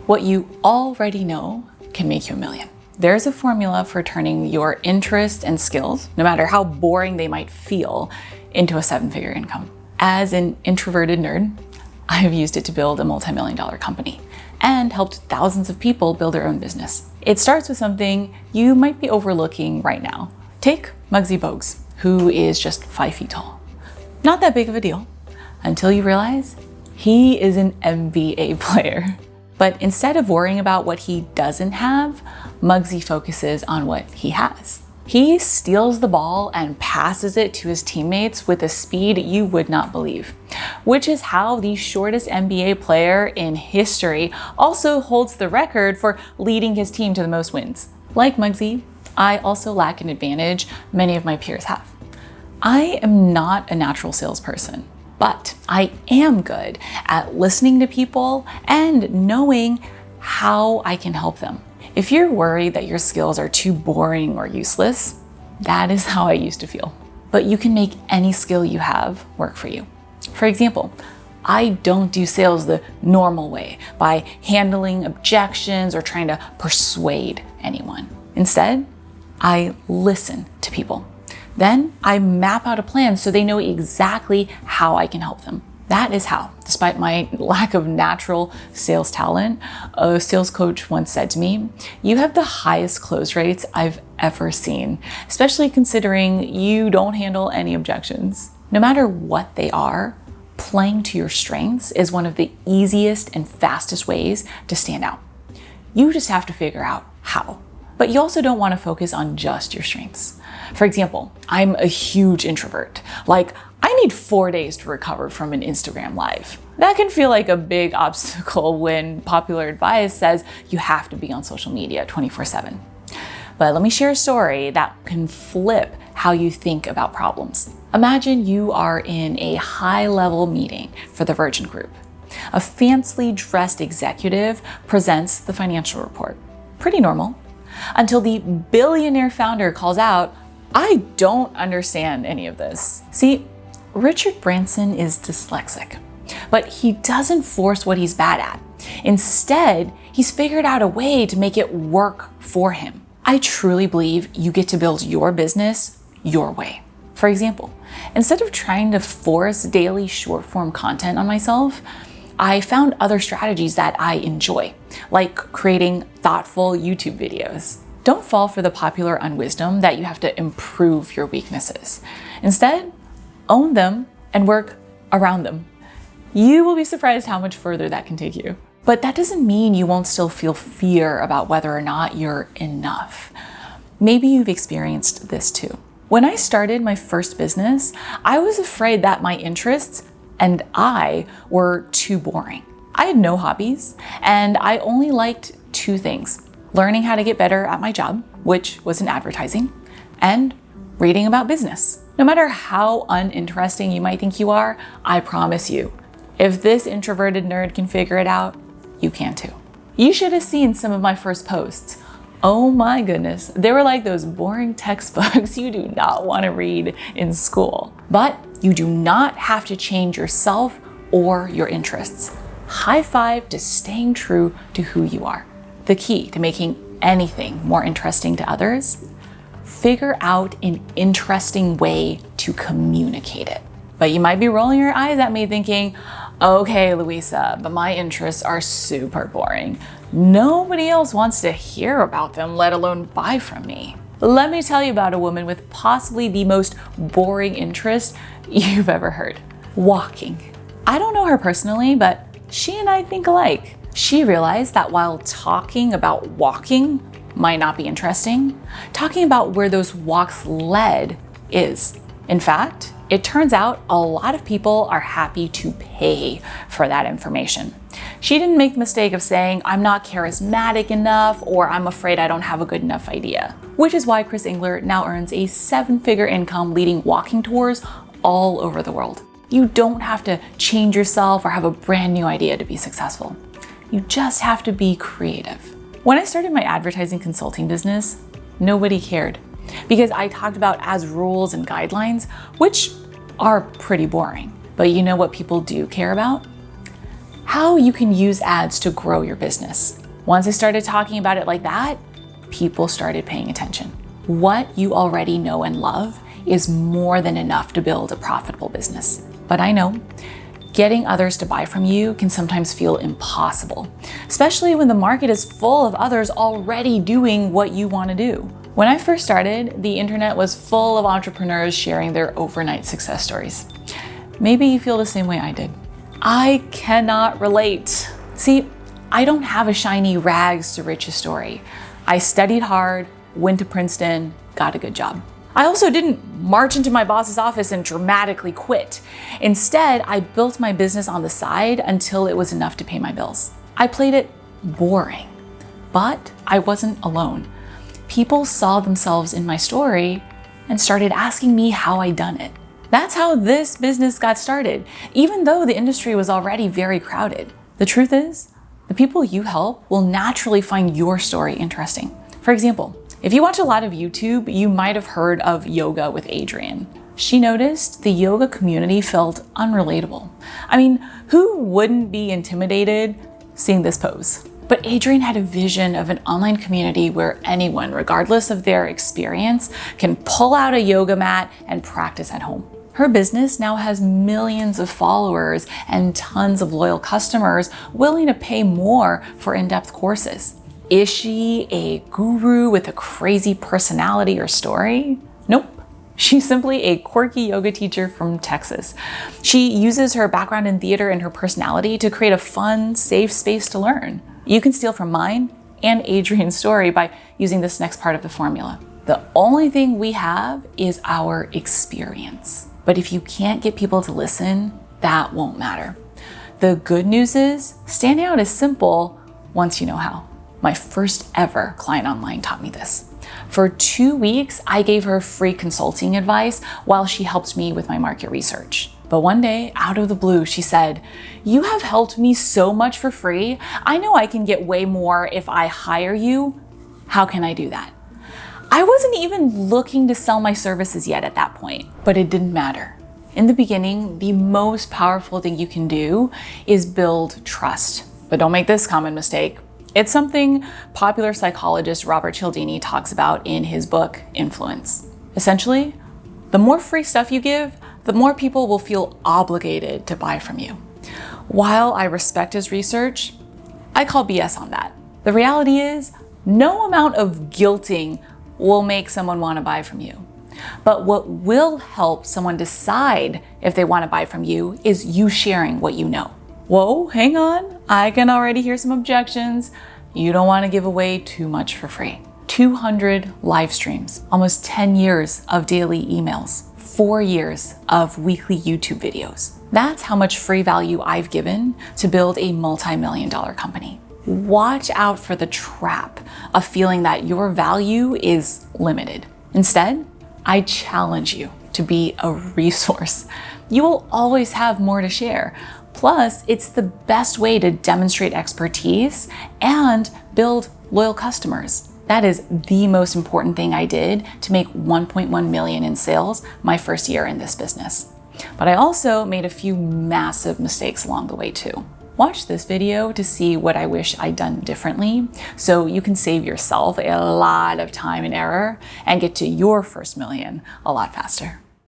What you already know can make you a million. There's a formula for turning your interests and skills, no matter how boring they might feel, into a 7-figure income. As an introverted nerd, I've used it to build a multi-million-dollar company and helped thousands of people build their own business. It starts with something you might be overlooking right now. Take Muggsy Bogues, who is just 5 feet tall. Not that big of a deal until you realize he is an NBA player. But instead of worrying about what he doesn't have, Muggsy focuses on what he has. He steals the ball and passes it to his teammates with a speed you would not believe, which is how the shortest NBA player in history also holds the record for leading his team to the most wins. Like Muggsy, I also lack an advantage many of my peers have. I am not a natural salesperson, but I am good at listening to people and knowing how I can help them. If you're worried that your skills are too boring or useless, that is how I used to feel. But you can make any skill you have work for you. For example, I don't do sales the normal way by handling objections or trying to persuade anyone. Instead, I listen to people. Then I map out a plan so they know exactly how I can help them. That is how, despite my lack of natural sales talent, a sales coach once said to me, "You have the highest close rates I've ever seen, especially considering you don't handle any objections." No matter what they are, playing to your strengths is one of the easiest and fastest ways to stand out. You just have to figure out how. But you also don't want to focus on just your strengths. For example, I'm a huge introvert. I need 4 days to recover from an Instagram live. That can feel like a big obstacle when popular advice says you have to be on social media 24/7. But let me share a story that can flip how you think about problems. Imagine you are in a high-level meeting for the Virgin Group. A fancily dressed executive presents the financial report. Pretty normal. Until the billionaire founder calls out, "I don't understand any of this." See, Richard Branson is dyslexic, but he doesn't force what he's bad at. Instead, he's figured out a way to make it work for him. I truly believe you get to build your business your way. For example, instead of trying to force daily short-form content on myself, I found other strategies that I enjoy, like creating thoughtful YouTube videos. Don't fall for the popular unwisdom that you have to improve your weaknesses. Instead, own them and work around them. You will be surprised how much further that can take you. But that doesn't mean you won't still feel fear about whether or not you're enough. Maybe you've experienced this too. When I started my first business, I was afraid that my interests and I were too boring. I had no hobbies, and I only liked 2 things: learning how to get better at my job, which was in advertising, and reading about business. No matter how uninteresting you might think you are, I promise you, if this introverted nerd can figure it out, you can too. You should have seen some of my first posts. Oh my goodness, they were like those boring textbooks you do not want to read in school. But you do not have to change yourself or your interests. High five to staying true to who you are. The key to making anything more interesting to others: figure out an interesting way to communicate it. But you might be rolling your eyes at me thinking, "Okay, Luisa, but my interests are super boring. Nobody else wants to hear about them, let alone buy from me." Let me tell you about a woman with possibly the most boring interest you've ever heard: walking. I don't know her personally, but she and I think alike. She realized that while talking about walking might not be interesting, talking about where those walks led is. In fact, it turns out a lot of people are happy to pay for that information. She didn't make the mistake of saying, "I'm not charismatic enough," or "I'm afraid I don't have a good enough idea," which is why Chris Engler now earns a 7-figure income leading walking tours all over the world. You don't have to change yourself or have a brand new idea to be successful. You just have to be creative. When I started my advertising consulting business, nobody cared because I talked about as rules and guidelines, which are pretty boring. But you know what people do care about? how you can use ads to grow your business. Once I started talking about it like that, people started paying attention. What you already know and love is more than enough to build a profitable business. But I know getting others to buy from you can sometimes feel impossible, especially when the market is full of others already doing what you want to do. When I first started, the internet was full of entrepreneurs sharing their overnight success stories. Maybe you feel the same way I did. I cannot relate. See, I don't have a shiny rags to riches story. I studied hard, went to Princeton, got a good job. I also didn't march into my boss's office and dramatically quit. Instead, I built my business on the side until it was enough to pay my bills. I played it boring, but I wasn't alone. People saw themselves in my story and started asking me how I'd done it. That's how this business got started, even though the industry was already very crowded. The truth is, the people you help will naturally find your story interesting. For example, if you watch a lot of YouTube, you might have heard of Yoga with Adriene. She noticed the yoga community felt unrelatable. I mean, who wouldn't be intimidated seeing this pose? But Adriene had a vision of an online community where anyone, regardless of their experience, can pull out a yoga mat and practice at home. Her business now has millions of followers and tons of loyal customers willing to pay more for in-depth courses. Is she a guru with a crazy personality or story? Nope. She's simply a quirky yoga teacher from Texas. She uses her background in theater and her personality to create a fun, safe space to learn. You can steal from mine and Adriene's story by using this next part of the formula. The only thing we have is our experience. But if you can't get people to listen, that won't matter. The good news is, standing out is simple once you know how. My first ever client online taught me this. For 2 weeks, I gave her free consulting advice while she helped me with my market research. But one day, out of the blue, she said, "You have helped me so much for free. I know I can get way more if I hire you. How can I do that?" I wasn't even looking to sell my services yet at that point, but it didn't matter. In the beginning, the most powerful thing you can do is build trust. But don't make this common mistake. It's something popular psychologist Robert Cialdini talks about in his book, Influence. Essentially, the more free stuff you give, the more people will feel obligated to buy from you. While I respect his research, I call BS on that. The reality is, no amount of guilting will make someone want to buy from you. But what will help someone decide if they want to buy from you is you sharing what you know. Whoa, hang on. I can already hear some objections. You don't want to give away too much for free. 200 live streams, almost 10 years of daily emails, 4 years of weekly YouTube videos. That's how much free value I've given to build a multi-million-dollar company. Watch out for the trap of feeling that your value is limited. Instead, I challenge you to be a resource. You will always have more to share. Plus, it's the best way to demonstrate expertise and build loyal customers. That is the most important thing I did to make 1.1 million in sales my first year in this business. But I also made a few massive mistakes along the way too. Watch this video to see what I wish I'd done differently so you can save yourself a lot of time and error and get to your first million a lot faster.